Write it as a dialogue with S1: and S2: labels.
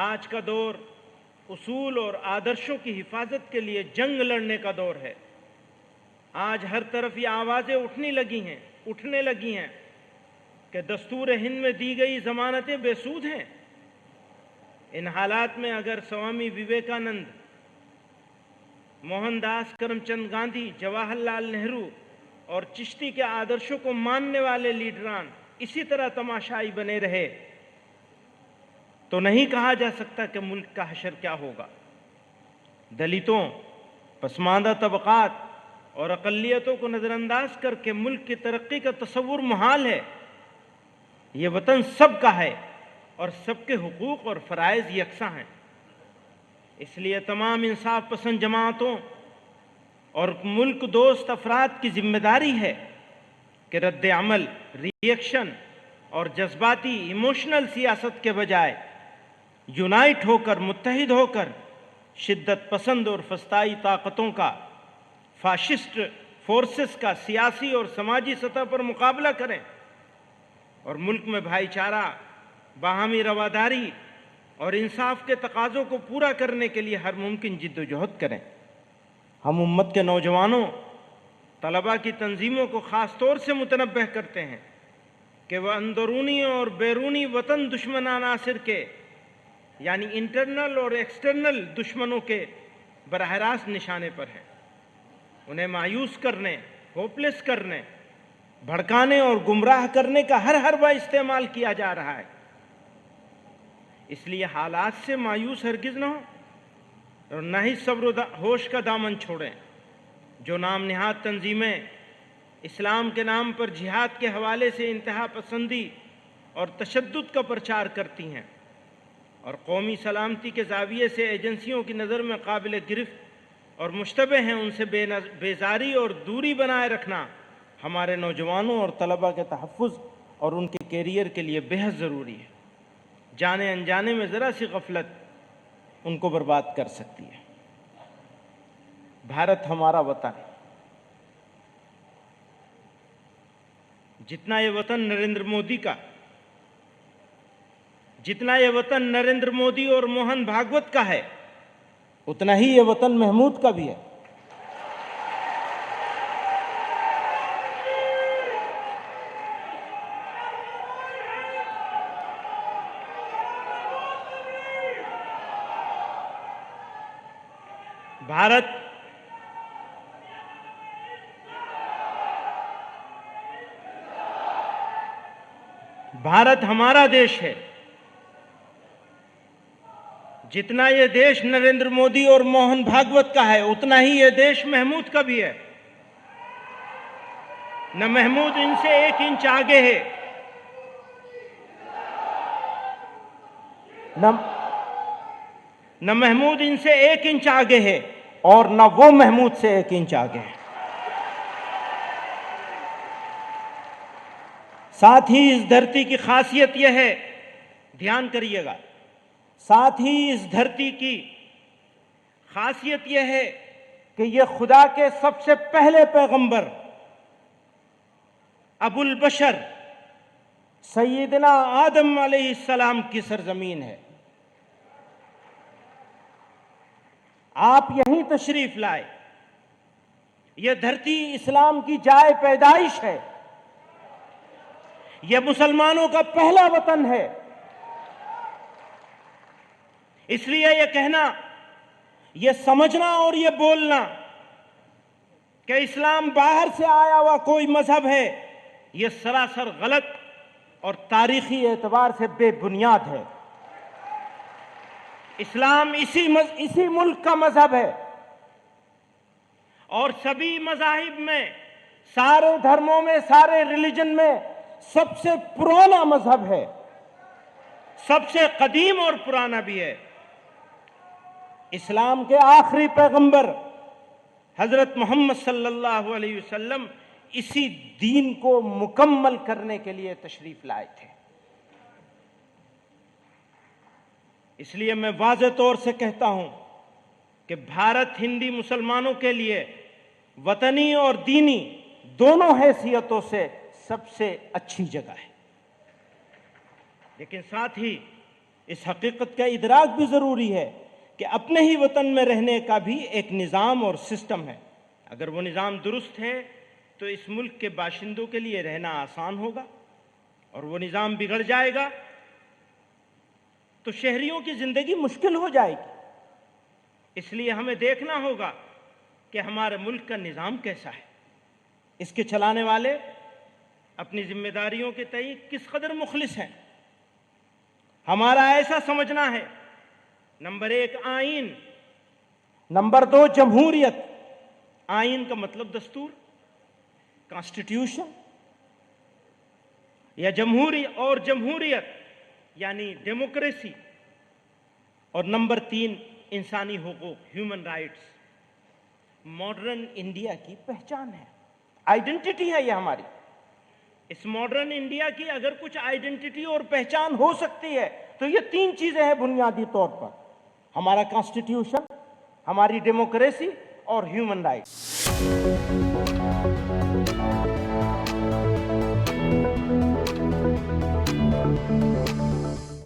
S1: آج کا دور اصول اور آدرشوں کی حفاظت کے لیے جنگ لڑنے کا دور ہے۔ آج ہر طرف یہ آوازیں اٹھنے لگی ہیں کہ دستور ہند میں دی گئی ضمانتیں بے سود ہیں۔ ان حالات میں اگر سوامی وویکانند، موہن داس کرم چند گاندھی، جواہر لال نہرو اور چشتی کے آدرشوں کو ماننے والے لیڈران اسی طرح تماشائی بنے رہے تو نہیں کہا جا سکتا کہ ملک کا حشر کیا ہوگا۔ دلتوں، پسماندہ طبقات اور اقلیتوں کو نظر انداز کر کے ملک کی ترقی کا تصور محال ہے۔ یہ وطن سب کا ہے اور سب کے حقوق اور فرائض یکساں ہیں۔ اس لیے تمام انصاف پسند جماعتوں اور ملک دوست افراد کی ذمہ داری ہے کہ رد عمل، ری ایکشن اور جذباتی ایموشنل سیاست کے بجائے یونائٹ ہو کر، متحد ہو کر شدت پسند اور فسطائی طاقتوں کا، فاشسٹ فورسز کا سیاسی اور سماجی سطح پر مقابلہ کریں اور ملک میں بھائی چارہ، باہمی رواداری اور انصاف کے تقاضوں کو پورا کرنے کے لیے ہر ممکن جد و جہد کریں۔ ہم امت کے نوجوانوں، طلباء کی تنظیموں کو خاص طور سے متنبہ کرتے ہیں کہ وہ اندرونی اور بیرونی وطن دشمن عناصر کے، یعنی انٹرنل اور ایکسٹرنل دشمنوں کے براہ راست نشانے پر ہیں۔ انہیں مایوس کرنے، ہوپلیس کرنے، بھڑکانے اور گمراہ کرنے کا ہر حربہ استعمال کیا جا رہا ہے۔ اس لیے حالات سے مایوس ہرگز نہ ہوں اور نہ ہی صبر و ہوش کا دامن چھوڑیں۔ جو نام نہاد تنظیمیں اسلام کے نام پر جہاد کے حوالے سے انتہا پسندی اور تشدد کا پرچار کرتی ہیں اور قومی سلامتی کے زاویے سے ایجنسیوں کی نظر میں قابل گرفت اور مشتبہ ہیں، ان سے بیزاری اور دوری بنائے رکھنا ہمارے نوجوانوں اور طلباء کے تحفظ اور ان کے کیریئر کے لیے بہت ضروری ہے۔ جانے انجانے میں ذرا سی غفلت ان کو برباد کر سکتی ہے۔ بھارت ہمارا وطن، جتنا یہ وطن نریندر مودی اور موہن بھاگوت کا ہے، اتنا ہی یہ وطن محمود کا بھی ہے۔ بھارت ہمارا دیش ہے۔ جتنا یہ دیش نریندر مودی اور موہن بھاگوت کا ہے، اتنا ہی یہ دیش محمود کا بھی ہے۔ نہ محمود ان سے 1 انچ آگے ہے، نہ محمود ان سے 1 انچ آگے ہے اور نہ وہ محمود سے 1 انچ آگے ہے۔ ساتھ ہی اس دھرتی کی خاصیت یہ ہے، دھیان کریے گا، ساتھ ہی اس دھرتی کی خاصیت یہ ہے کہ یہ خدا کے سب سے پہلے پیغمبر ابو البشر سیدنا آدم علیہ السلام کی سرزمین ہے۔ آپ یہیں تشریف لائے۔ یہ دھرتی اسلام کی جائے پیدائش ہے، یہ مسلمانوں کا پہلا وطن ہے۔ اس لیے یہ کہنا، یہ سمجھنا اور یہ بولنا کہ اسلام باہر سے آیا ہوا کوئی مذہب ہے، یہ سراسر غلط اور تاریخی اعتبار سے بے بنیاد ہے۔ اسلام اسی ملک کا مذہب ہے اور سبھی مذاہب میں، سارے دھرموں میں، سارے ریلیجن میں سب سے پرانا مذہب ہے، سب سے قدیم اور پرانا بھی ہے۔ اسلام کے آخری پیغمبر حضرت محمد صلی اللہ علیہ وسلم اسی دین کو مکمل کرنے کے لیے تشریف لائے تھے۔ اس لیے میں واضح طور سے کہتا ہوں کہ بھارت ہندی مسلمانوں کے لیے وطنی اور دینی دونوں حیثیتوں سے سب سے اچھی جگہ ہے، لیکن ساتھ ہی اس حقیقت کا ادراک بھی ضروری ہے کہ اپنے ہی وطن میں رہنے کا بھی ایک نظام اور سسٹم ہے. اگر وہ نظام درست ہے تو اس ملک کے باشندوں کے لیے رہنا آسان ہوگا، اور وہ نظام بگڑ جائے گا تو شہریوں کی زندگی مشکل ہو جائے گی. اس لیے ہمیں دیکھنا ہوگا کہ ہمارے ملک کا نظام کیسا ہے، اس کے چلانے والے اپنی ذمہ داریوں کے تئیں کس قدر مخلص ہیں. ہمارا ایسا سمجھنا ہے، نمبر 1 آئین، نمبر 2 جمہوریت. آئین کا مطلب دستور، کانسٹیٹیوشن، یا جمہوریت یعنی ڈیموکریسی. اور نمبر 3 انسانی حقوق، ہیومن رائٹس. ماڈرن انڈیا کی پہچان ہے، آئیڈینٹی ہے یہ ہماری. اس ماڈرن انڈیا کی اگر کچھ آئیڈینٹی اور پہچان ہو سکتی ہے تو یہ 3 چیزیں ہیں بنیادی طور پر: ہمارا کانسٹیٹیوشن، ہماری ڈیموکریسی اور ہیومن رائٹس.